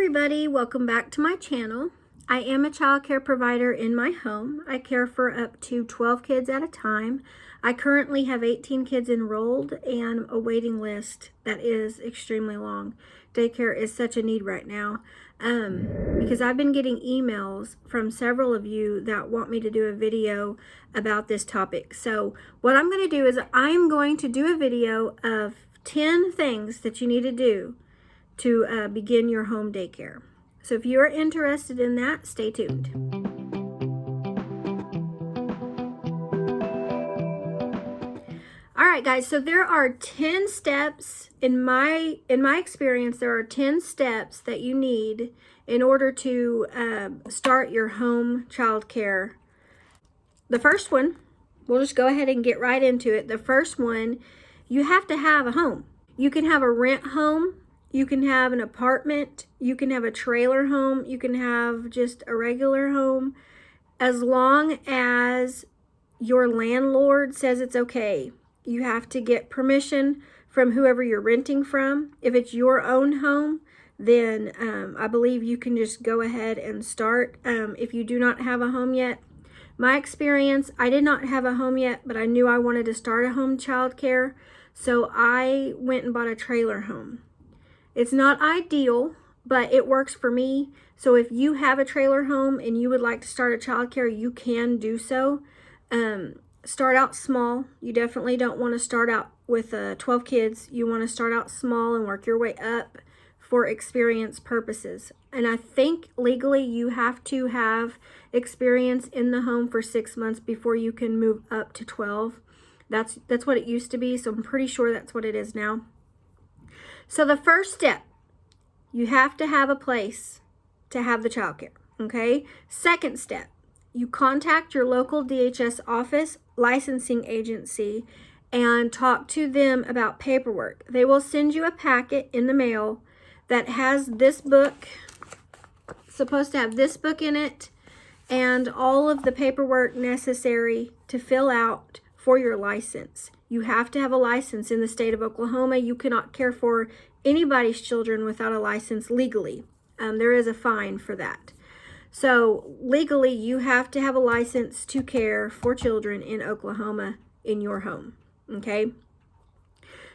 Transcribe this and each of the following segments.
everybody, welcome back to my channel. I am a child care provider in my home. I care for up to 12 kids at a time. I currently have 18 kids enrolled and a waiting list that is extremely long. Daycare is such a need right now because I've been getting emails from several of you that want me to do a video about this topic. So what I'm going to do is I'm going to do a video of 10 things that you need to do to begin your home daycare. So if you are interested in that, stay tuned. All right, guys, so there are 10 steps in my experience. There are 10 steps that you need in order to start your home child care. The first one, we'll just go ahead and get right into it. The first one, you have to have a home. You can have a rent home. You can have an apartment, you can have a trailer home, you can have just a regular home, as long as your landlord says it's okay. You have to get permission from whoever you're renting from. If it's your own home, then I believe you can just go ahead and start. If you do not have a home yet, my experience, I did not have a home yet, but I knew I wanted to start a home child care, so I went and bought a trailer home. It's not ideal, but it works for me. So if you have a trailer home and you would like to start a child care, you can do so. Start out small. You definitely don't want to start out with 12 kids. You want to start out small and work your way up for experience purposes. And I think legally you have to have experience in the home for 6 months before you can move up to 12. That's what it used to be, so I'm pretty sure that's what it is now. So the first step, you have to have a place to have the childcare, okay? Second step, you contact your local DHS office, licensing agency, and talk to them about paperwork. They will send you a packet in the mail that has this book, supposed to have this book in it, and all of the paperwork necessary to fill out for your license. You have to have a license in the state of Oklahoma. You cannot care for anybody's children without a license legally. There is a fine for that. So legally, you have to have a license to care for children in Oklahoma in your home, okay?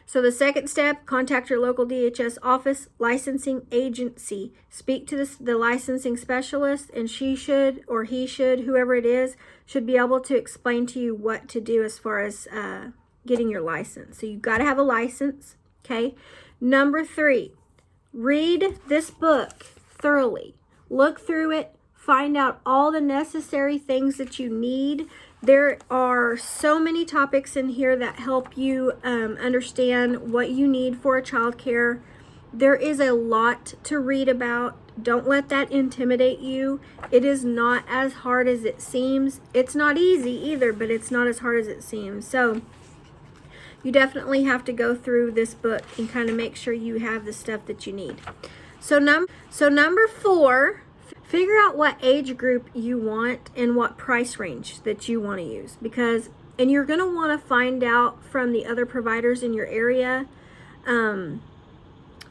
So the second step, contact your local DHS office, licensing agency. Speak to the licensing specialist, and she should, or he should, whoever it is, should be able to explain to you what to do as far as getting your license. So you've got to have a license, okay? Number 3, read this book thoroughly. Look through it, find out all the necessary things that you need. There are so many topics in here that help you understand what you need for a child care. There is a lot to read about. Don't let that intimidate you. It is not as hard as it seems. It's not easy either, but it's not as hard as it seems. So you definitely have to go through this book and kind of make sure you have the stuff that you need. So number 4, figure out what age group you want and what price range that you want to use, and you're going to want to find out from the other providers in your area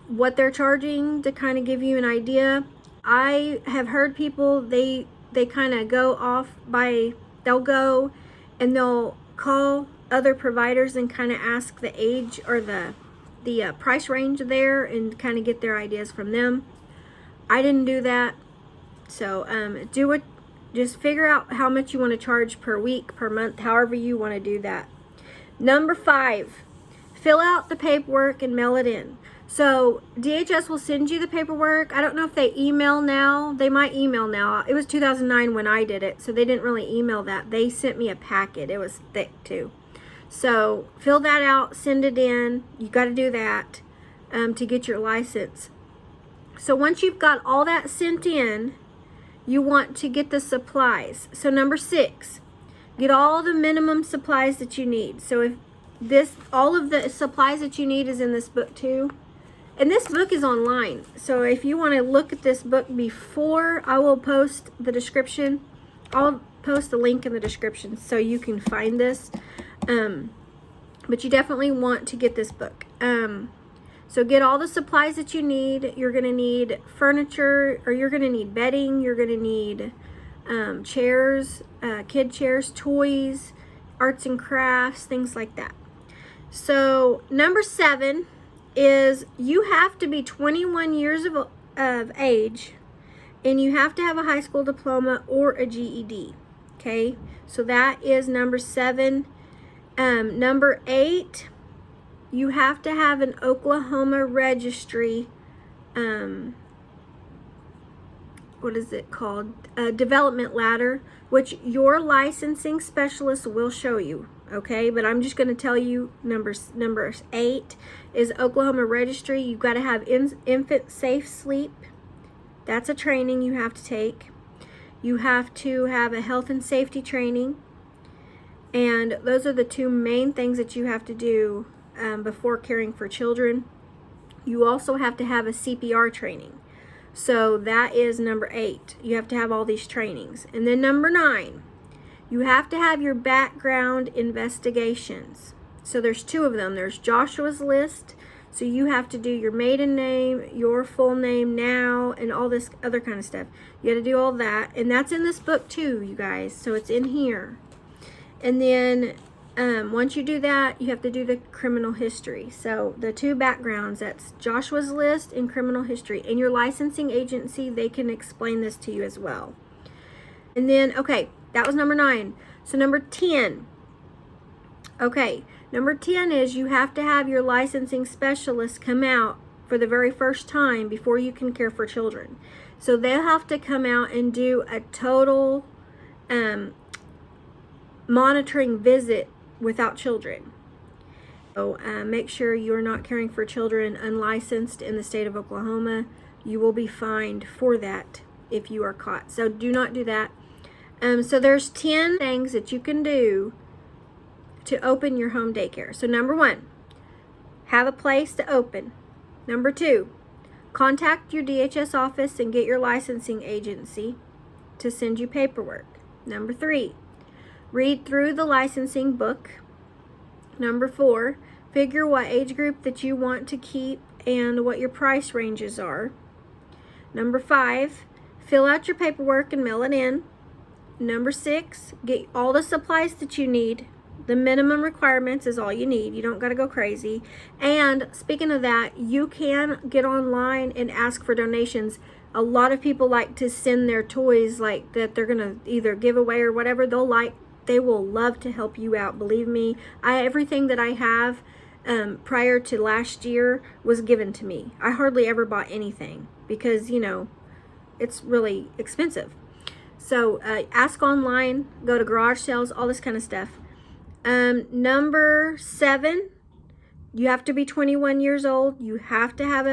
what they're charging to kind of give you an idea. I have heard people, they kind of go off by, they'll go and they'll call other providers and kind of ask the age or the price range there and kind of get their ideas from them. I didn't do that. So just figure out how much you want to charge per week, per month, however you want to do that. Number 5, fill out the paperwork and mail it in. So DHS will send you the paperwork. I don't know if they email now. They might email now. It was 2009 when I did it, so they didn't really email that. They sent me a packet. It was thick too. So fill that out, send it in. You got to do that to get your license. So once you've got all that sent in, you want to get the supplies. So number 6, get all the minimum supplies that you need. So if all of the supplies that you need is in this book too. And this book is online. So if you want to look at this book before, I will post the description. I'll post the link in the description so you can find this. But you definitely want to get this book. So get all the supplies that you need. You're going to need furniture, or you're going to need bedding. You're going to need chairs, kid chairs, toys, arts and crafts, things like that. So number 7 is you have to be 21 years of age, and you have to have a high school diploma or a GED. Okay, so that is number 7. Number 8, you have to have an Oklahoma registry, what is it called? A development ladder, which your licensing specialist will show you. Okay, but I'm just going to tell you number 8 is Oklahoma registry. You've got to have infant safe sleep. That's a training you have to take. You have to have a health and safety training. And those are the 2 main things that you have to do before caring for children. You also have to have a CPR training. So that is number 8. You have to have all these trainings. And then number 9, you have to have your background investigations. So there's 2 of them. There's Joshua's List. So you have to do your maiden name, your full name now, and all this other kind of stuff. You got to do all that. And that's in this book too, you guys. So it's in here. And then once you do that, you have to do the criminal history. So the 2 backgrounds, that's Joshua's List and criminal history. And your licensing agency, they can explain this to you as well. And then, okay, that was number 9. So number 10. Okay, number 10 is you have to have your licensing specialist come out for the very first time before you can care for children. So they'll have to come out and do a total monitoring visit without children. So make sure you're not caring for children unlicensed in the state of Oklahoma. You will be fined for that if you are caught. So do not do that. So there's 10 things that you can do to open your home daycare. So number 1, have a place to open. Number 2, contact your DHS office and get your licensing agency to send you paperwork. Number 3, read through the licensing book. Number 4, figure what age group that you want to keep and what your price ranges are. Number 5, fill out your paperwork and mail it in. Number 6, get all the supplies that you need. The minimum requirements is all you need. You don't got to go crazy. And speaking of that, you can get online and ask for donations. A lot of people like to send their toys like that they're going to either give away or whatever. They will love to help you out. Believe me, everything that I have prior to last year was given to me. I hardly ever bought anything because, it's really expensive. So ask online, go to garage sales, all this kind of stuff. Number 7, you have to be 21 years old. You have to have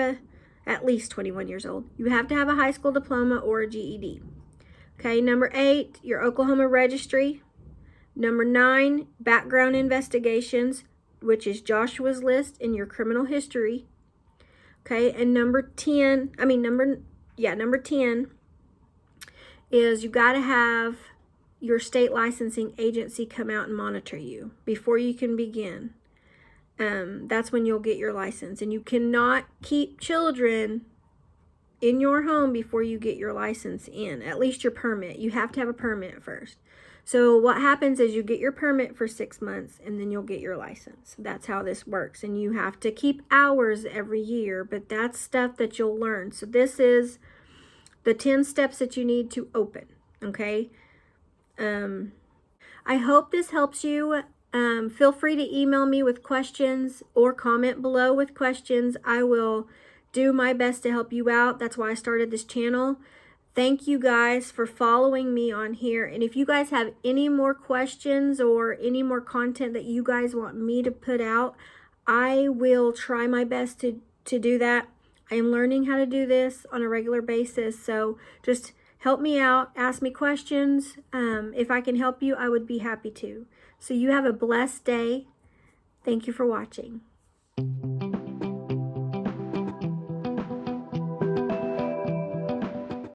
at least 21 years old. You have to have a high school diploma or a GED. Okay, number 8, your Oklahoma registry. Number 9, background investigations, which is Joshua's List and your criminal history. Okay, and number 10 is you got to have your state licensing agency come out and monitor you before you can begin. That's when you'll get your license. And you cannot keep children in your home before you get your license in, at least your permit. You have to have a permit first. So what happens is you get your permit for 6 months and then you'll get your license. That's how this works. And you have to keep hours every year, but that's stuff that you'll learn. So this is the 10 steps that you need to open, okay? I hope this helps you. Feel free to email me with questions or comment below with questions. I will do my best to help you out. That's why I started this channel. Thank you guys for following me on here. And if you guys have any more questions or any more content that you guys want me to put out, I will try my best to do that. I am learning how to do this on a regular basis. So just help me out. Ask me questions. If I can help you, I would be happy to. So you have a blessed day. Thank you for watching.